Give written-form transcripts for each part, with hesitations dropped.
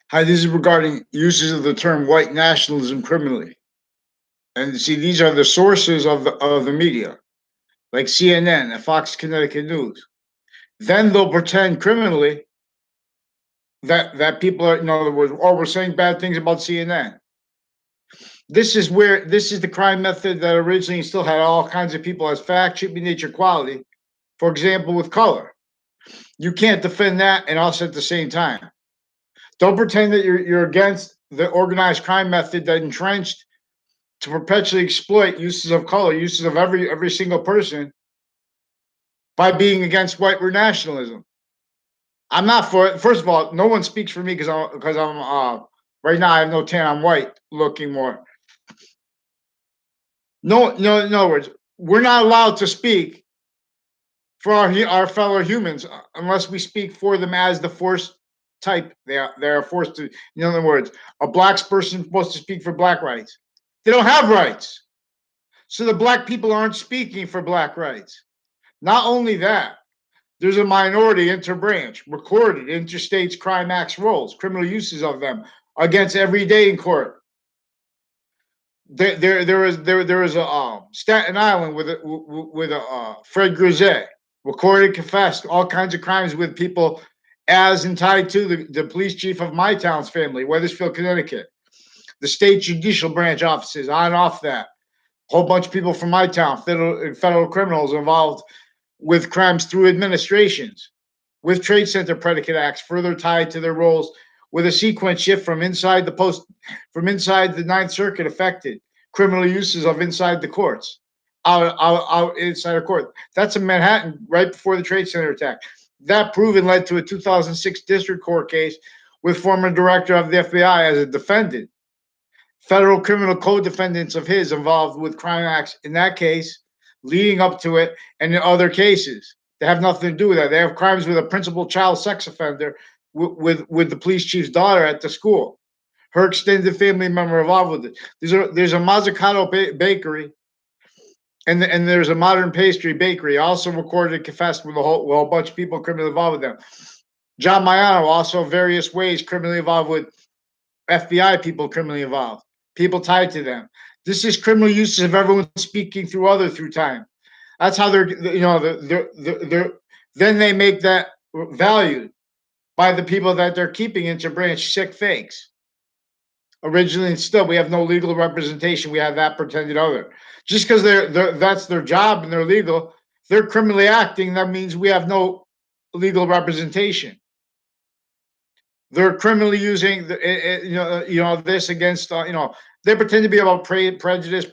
Hi, this is regarding uses of the term white nationalism criminally. And see, these are the sources of the media, like CNN and Fox Connecticut News. Then they'll pretend criminally that people are, in other words, or we're saying bad things about CNN. This is the crime method that originally still had all kinds of people as fact, should be nature, quality. For example, with color, you can't defend that and us at the same time. Don't pretend that you're against the organized crime method that entrenched to perpetually exploit uses of color, uses of every single person by being against white nationalism. I'm not for it. First of all, no one speaks for me because I'm right now I have no tan. I'm white looking more. No. In other words, we're not allowed to speak for our fellow humans unless we speak for them as the forced type. They are forced to. In other words, a black person supposed to speak for black rights. They don't have rights, so the black people aren't speaking for black rights. Not only that, there's a minority interbranch, recorded interstates crime acts roles, criminal uses of them against every day in court. There is a Staten Island with a Fred Grisette recorded, confessed all kinds of crimes with people as and tied to the police chief of my town's family, Weathersfield, Connecticut, the state judicial branch offices, on and off that. A whole bunch of people from my town, federal criminals involved with crimes through administrations, with trade center predicate acts further tied to their roles, with a sequence shift from inside the Ninth Circuit affected criminal uses of inside the courts, out inside a court. That's in Manhattan right before the Trade Center attack. That proven led to a 2006 district court case with former director of the FBI as a defendant. Federal criminal co-defendants of his involved with crime acts in that case, leading up to it, and in other cases. They have nothing to do with that. They have crimes with a principal child sex offender with the police chief's daughter at the school. Her extended family member involved with it. There's a Mazzucato bakery and there's a modern pastry bakery also recorded and confessed with a whole bunch of people criminally involved with them. John Maiano also various ways criminally involved with FBI people criminally involved, people tied to them. This is criminal uses of everyone speaking through time. That's how they're then they make that valued by the people that they're keeping into branch sick fakes. Originally, and still, we have no legal representation. We have that pretended other. Just because that's their job and they're legal, they're criminally acting. That means we have no legal representation. They're criminally using this against they pretend to be about prejudice,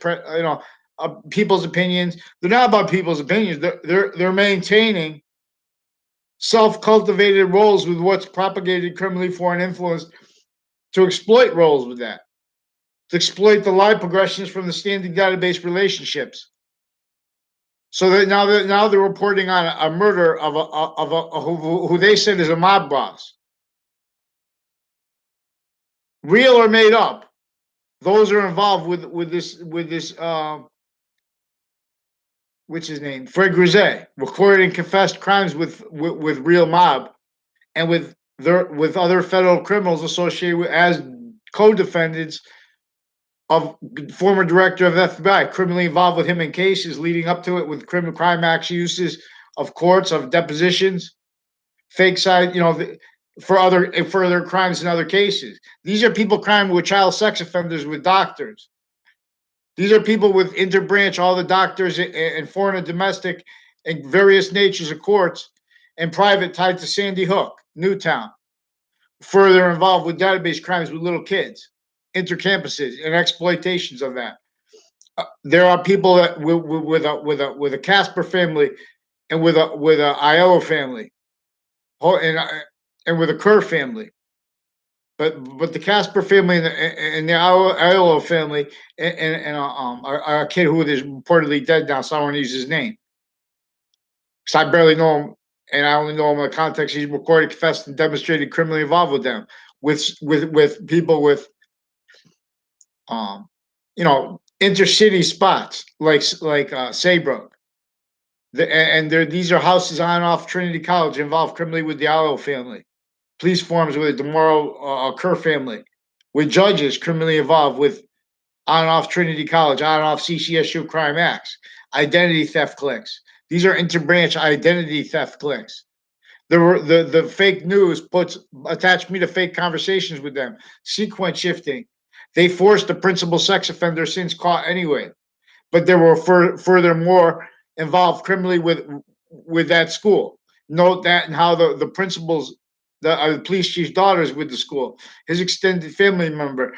people's opinions. They're not about people's opinions. They're maintaining self-cultivated roles with what's propagated criminally foreign influence to exploit roles with that, to exploit the lie progressions from the standing database relationships. So that now they're reporting on a murder of a who they said is a mob boss, real or made up. Those are involved with this what's his name, Fred Grisette, recorded and confessed crimes with real mob and with other federal criminals associated with as co-defendants of former director of FBI, criminally involved with him in cases leading up to it with criminal crime acts uses of courts, of depositions, fake side, for other crimes in other cases. These are people crime with child sex offenders with doctors. These are people with interbranch, all the doctors and foreign and domestic and various natures of courts and private tied to Sandy Hook, Newtown. Further involved with database crimes with little kids, intercampuses, and exploitations of that. There are people that with a Casper family and with a Iowa family, and with a Kerr family. But the Casper family and the Iowa family and a kid who is reportedly dead now, so I don't want to use his name because I barely know him, and I only know him in the context he's recorded, confessed, and demonstrated criminally involved with them, with people with um intercity spots like Saybrook. These are houses on and off Trinity College involved criminally with the Iowa family. police forms with the Demoro Kerr family, with judges criminally involved with on and off Trinity College, on and off CCSU crime acts, identity theft clicks. These are interbranch identity theft clicks. The fake news puts attached me to fake conversations with them, sequence shifting. They forced the principal sex offender since caught anyway, but they were furthermore involved criminally with that school. Note that and how the principal's the police chief's daughters with the school, his extended family member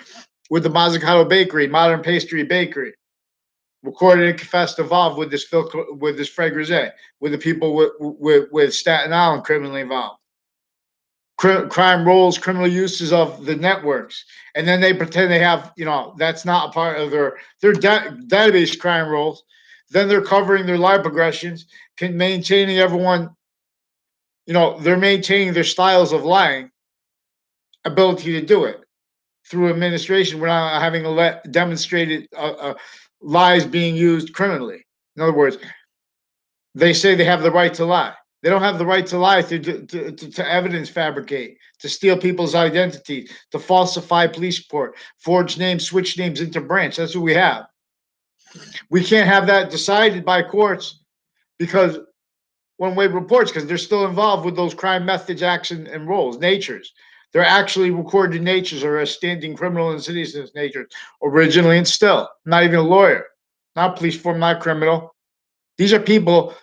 with the Mazzucato Bakery, Modern Pastry Bakery, recorded and confessed involved with this Fred Grisette, with the people with Staten Island criminally involved. Crime roles, criminal uses of the networks, and then they pretend they have, that's not a part of their database crime roles. Then they're covering their live progressions, maintaining everyone, they're maintaining their styles of lying ability to do it through administration. We're not having demonstrated lies being used criminally. In other words, they say they have the right to lie. They don't have the right to lie to evidence fabricate, to steal people's identities, to falsify police report, forge names, switch names into branch. That's what we have. We can't have that decided by courts because one-way reports, because they're still involved with those crime methods, action, and roles, natures. They're actually recorded natures or as standing criminal and citizens natures originally and still. Not even a lawyer, not police form, not criminal. These are people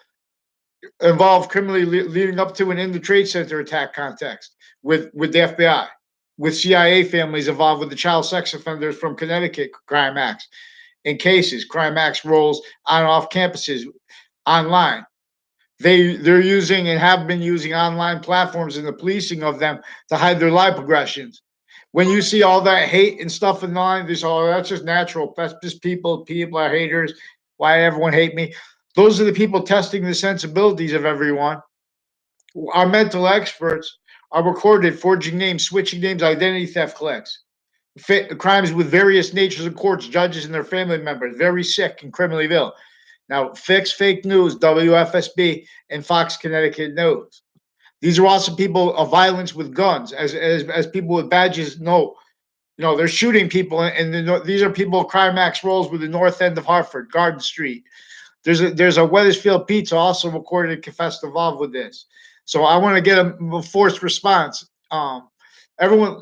involved criminally leading up to and in the Trade Center attack context with the FBI, with CIA families involved with the child sex offenders from Connecticut crime acts in cases, crime acts roles on and off campuses, online. They're using and have been using online platforms and the policing of them to hide their live progressions. When you see all that hate and stuff in line, that's just natural. That's just people are haters. Why everyone hate me? Those are the people testing the sensibilities of everyone. Our mental experts are recorded forging names, switching names, identity theft collects. Crimes with various natures of courts, judges, and their family members, very sick and criminally ill. Now, fix fake news, WFSB, and Fox Connecticut News. These are also people of violence with guns, as people with badges know. They're shooting people, and these are people of crime max roles with the north end of Hartford, Garden Street. There's a Weathersfield Pizza also recorded and confessed involved with this. So I want to get a forced response. Everyone,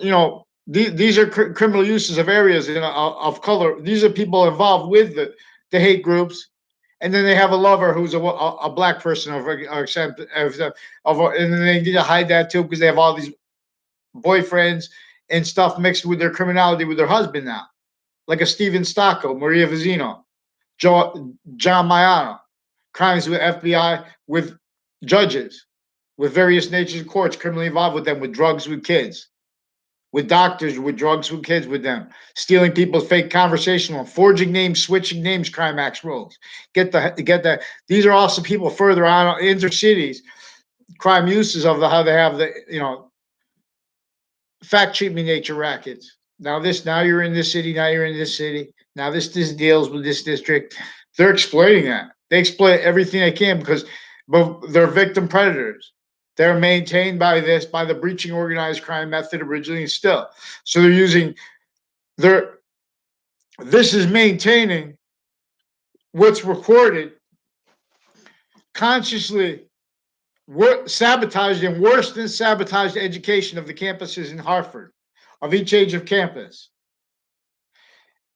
these are criminal uses of areas of color. These are people involved with the hate groups, and then they have a lover who's a black person, and then they need to hide that too because they have all these boyfriends and stuff mixed with their criminality with their husband now, like a Steven Stocco, Maria Vizino, John Maiano, crimes with FBI, with judges, with various natures of courts criminally involved with them, with drugs with kids, with doctors, with drugs with kids with them, stealing people's fake conversational, forging names, switching names, crime acts rules. Get that. These are also people further on intercities, crime uses of how they have the fact cheating nature rackets. Now you're in this city, now you're in this city. Now this deals with this district. They're exploiting that. They exploit everything they can because they're victim predators. They're maintained by the breaching organized crime method originally and still. So they're using this is maintaining what's recorded consciously sabotaged and worse than sabotaged education of the campuses in Hartford, of each age of campus.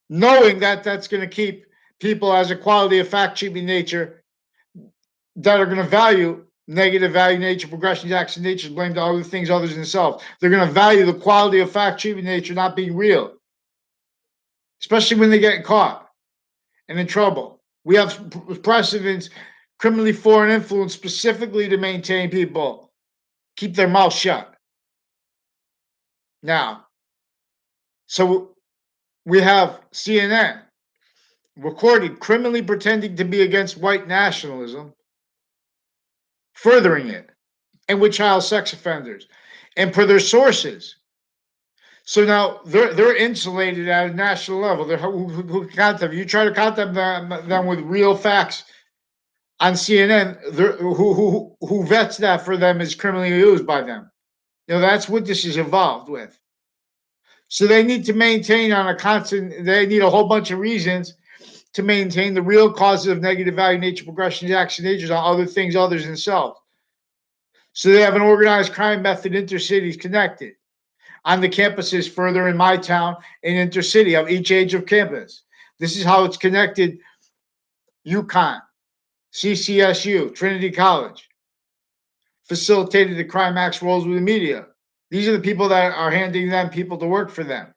Knowing that that's going to keep people as a quality of fact cheating nature that are going to value negative value nature, progressions, action, nature, blame to other things other than themselves. They're going to value the quality of fact cheating nature not being real, especially when they get caught and in trouble. We have precedents, criminally foreign influence specifically to maintain people keep their mouth shut. Now, so we have CNN recorded criminally pretending to be against white nationalism, furthering it, and with child sex offenders, and per their sources. So now they're insulated at a national level. Who count them? You try to count them with real facts on CNN. Who vets that for them is criminally used by them. That's what this is involved with. So they need to maintain on a constant, they need a whole bunch of reasons to maintain the real causes of negative value, nature, progression, action, natures on other things other than self. So they have an organized crime method intercities connected on the campuses further in my town and intercity of each age of campus. This is how it's connected UConn, CCSU, Trinity College, facilitated the crime acts roles with the media. These are the people that are handing them people to work for them.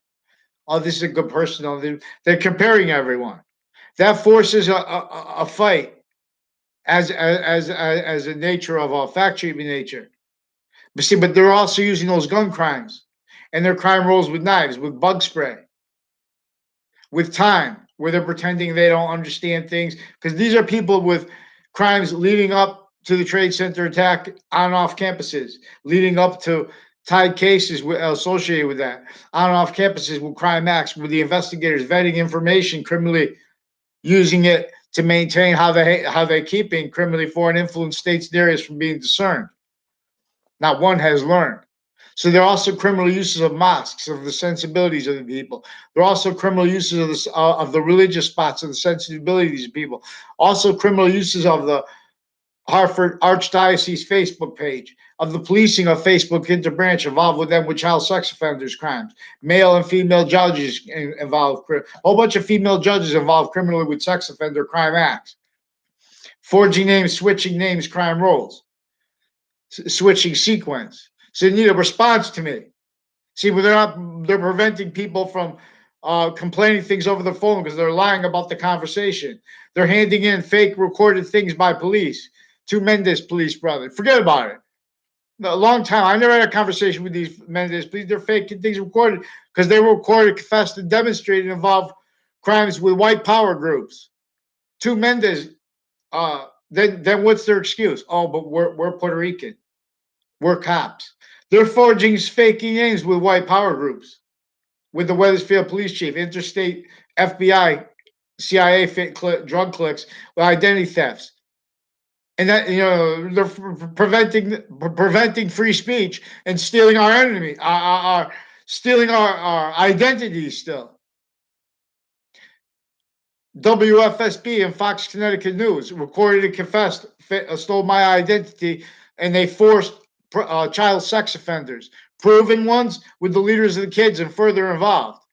Oh, this is a good person. They're comparing everyone. That forces a fight as a nature of a fact treatment nature. But see, but they're also using those gun crimes and their crime rolls with knives, with bug spray, with time, where they're pretending they don't understand things. Because these are people with crimes leading up to the Trade Center attack on and off campuses, leading up to tied cases associated with that, on and off campuses with crime acts, with the investigators vetting information criminally, using it to maintain how they keeping criminally foreign influence states and areas from being discerned. Not one has learned. So there are also criminal uses of mosques, of the sensibilities of the people. There are also criminal uses of the religious spots, of the sensibilities of these people. Also criminal uses of the Hartford Archdiocese Facebook page, of the policing of Facebook interbranch involved with them with child sex offenders crimes, male and female judges involved, a whole bunch of female judges involved criminally with sex offender crime acts, forging names, switching names, crime roles, switching sequence. So you need a response to me. See, but they're preventing people from complaining things over the phone because they're lying about the conversation. They're handing in fake recorded things by police. Two Mendez police brothers. Forget about it. A long time. I never had a conversation with these Mendez police. They're faking things recorded because they were recorded, confessed, and demonstrated involve crimes with white power groups. Two Mendez. Then what's their excuse? Oh, but we're Puerto Rican. We're cops. They're forging faking names with white power groups, with the Wethersfield police chief, interstate FBI, CIA drug clicks, with identity thefts. And that they're preventing free speech and stealing our enemy, stealing our identities still. WFSB and Fox Connecticut News recorded and confessed stole my identity, and they forced child sex offenders, proven ones, with the leaders of the kids and further involved.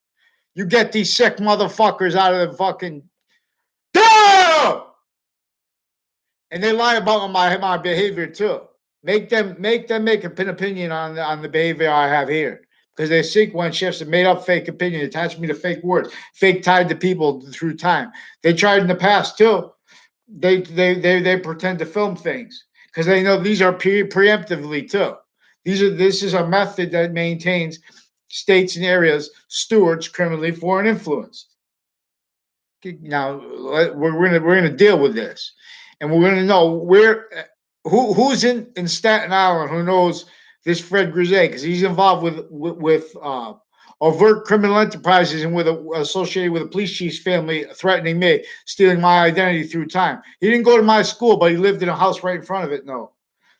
You get these sick motherfuckers out of the fucking. And they lie about my behavior too. Make them make an opinion on the behavior I have here, because they sequence shifts and made up fake opinion, attached me to fake words, fake tied to people through time. They tried in the past too. They pretend to film things because they know these are preemptively too. This is a method that maintains states and areas stewards criminally foreign influence. Now we're gonna deal with this, and we're gonna know who's in Staten Island who knows this Fred Grisey, because he's involved with overt criminal enterprises and associated with a police chief's family, threatening me, stealing my identity through time. He didn't go to my school, but he lived in a house right in front of it. No,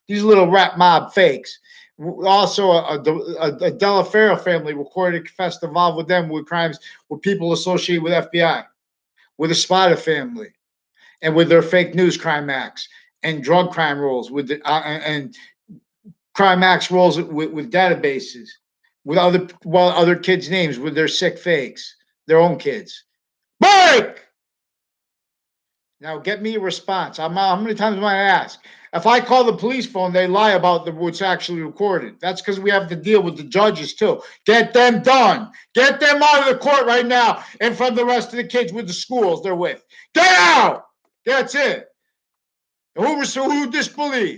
these little rap mob fakes. Also, a Delaferro family recorded and confessed involved with them with crimes with people associated with FBI, with the Spada family, and with their fake news crime acts and drug crime rolls with and crime acts rolls with databases with other kids' names with their sick fakes, their own kids. Break! Now get me a response. How many times am I asked? If I call the police phone, they lie about what's actually recorded. That's because we have to deal with the judges too. Get them done. Get them out of the court right now in front of the rest of the kids with the schools they're with. Get out! That's it. Who disbelieved?